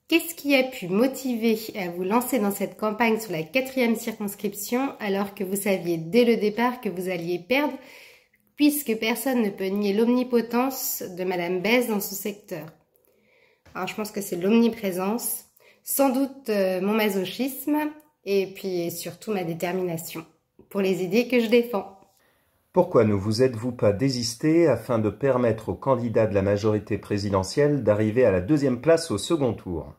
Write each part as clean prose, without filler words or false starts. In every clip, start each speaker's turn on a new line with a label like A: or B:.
A: Qu'est-ce qui a pu motiver à vous lancer dans cette campagne sur la 4e circonscription alors que vous saviez dès le départ que vous alliez perdre, puisque personne ne peut nier l'omnipotence de Madame Besse dans ce secteur? Alors je pense que c'est l'omniprésence, sans doute mon masochisme et puis surtout ma détermination pour les idées que je défends.
B: Pourquoi ne vous êtes-vous pas désisté afin de permettre aux candidats de la majorité présidentielle d'arriver à la 2e place au second tour?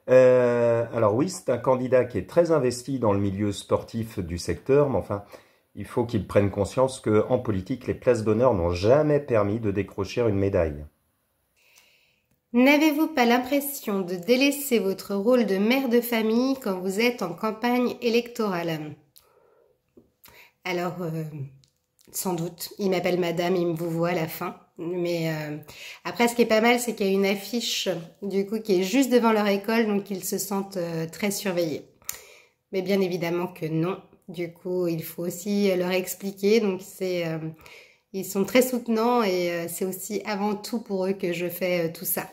B: Alors oui, c'est un candidat qui est très investi dans le milieu sportif du secteur, mais enfin, il faut qu'il prenne conscience qu'en politique, les places d'honneur n'ont jamais permis de décrocher une médaille.
A: N'avez-vous pas l'impression de délaisser votre rôle de mère de famille quand vous êtes en campagne électorale? Alors, sans doute, il m'appelle madame, il me vous voit à la fin. Mais après, ce qui est pas mal, c'est qu'il y a une affiche, du coup, qui est juste devant leur école, donc ils se sentent très surveillés. Mais bien évidemment que non. Du coup, il faut aussi leur expliquer. Donc, ils sont très soutenants et c'est aussi avant tout pour eux que je fais tout ça.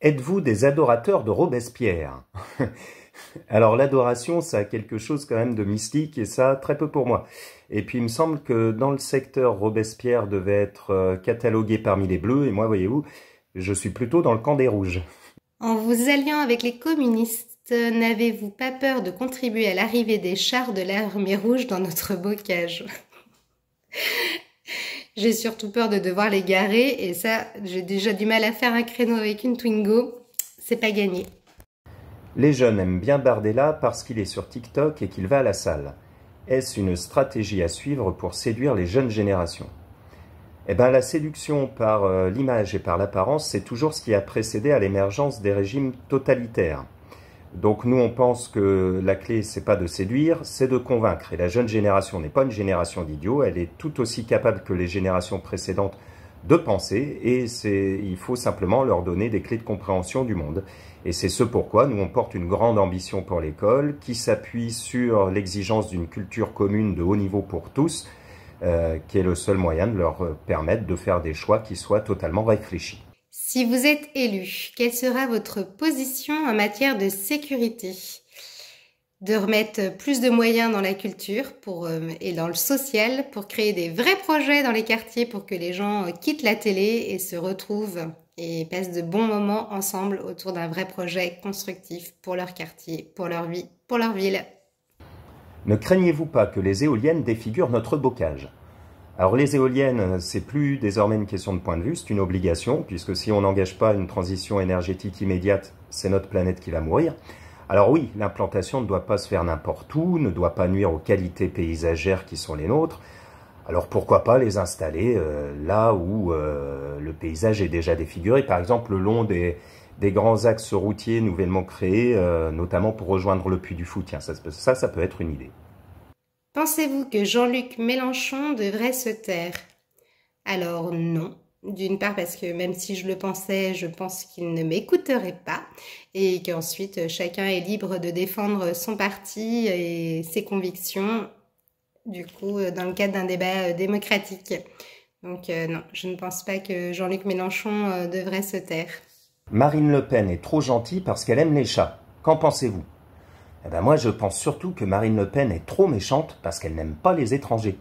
B: Êtes-vous des adorateurs de Robespierre? Alors l'adoration, ça a quelque chose quand même de mystique et ça, très peu pour moi. Et puis il me semble que dans le secteur, Robespierre devait être catalogué parmi les bleus et moi, voyez-vous, je suis plutôt dans le camp des rouges.
A: En vous alliant avec les communistes, n'avez-vous pas peur de contribuer à l'arrivée des chars de l'armée rouge dans notre bocage? J'ai surtout peur de devoir les garer et ça, j'ai déjà du mal à faire un créneau avec une Twingo. C'est pas gagné.
B: Les jeunes aiment bien Bardella parce qu'il est sur TikTok et qu'il va à la salle. Est-ce une stratégie à suivre pour séduire les jeunes générations? Eh bien, la séduction par l'image et par l'apparence, c'est toujours ce qui a précédé à l'émergence des régimes totalitaires. Donc nous, on pense que la clé, c'est pas de séduire, c'est de convaincre. Et la jeune génération n'est pas une génération d'idiots, elle est tout aussi capable que les générations précédentes de penser, et il faut simplement leur donner des clés de compréhension du monde. Et c'est ce pourquoi nous, on porte une grande ambition pour l'école, qui s'appuie sur l'exigence d'une culture commune de haut niveau pour tous, qui est le seul moyen de leur permettre de faire des choix qui soient totalement réfléchis.
A: Si vous êtes élu, quelle sera votre position en matière de sécurité? De remettre plus de moyens dans la culture et dans le social pour créer des vrais projets dans les quartiers pour que les gens quittent la télé et se retrouvent et passent de bons moments ensemble autour d'un vrai projet constructif pour leur quartier, pour leur vie, pour leur ville.
B: Ne craignez-vous pas que les éoliennes défigurent notre bocage? Alors les éoliennes, c'est plus désormais une question de point de vue, c'est une obligation, puisque si on n'engage pas une transition énergétique immédiate, c'est notre planète qui va mourir. Alors oui, l'implantation ne doit pas se faire n'importe où, ne doit pas nuire aux qualités paysagères qui sont les nôtres. Alors pourquoi pas les installer là où le paysage est déjà défiguré, par exemple le long des grands axes routiers nouvellement créés, notamment pour rejoindre le Puy du Fou. Tiens, ça peut être une idée.
A: Pensez-vous que Jean-Luc Mélenchon devrait se taire? Alors non. D'une part parce que même si je le pensais, je pense qu'il ne m'écouterait pas et qu'ensuite chacun est libre de défendre son parti et ses convictions, du coup dans le cadre d'un débat démocratique. Donc non, je ne pense pas que Jean-Luc Mélenchon devrait se taire.
B: Marine Le Pen est trop gentille parce qu'elle aime les chats. Qu'en pensez-vous? Eh ben moi je pense surtout que Marine Le Pen est trop méchante parce qu'elle n'aime pas les étrangers.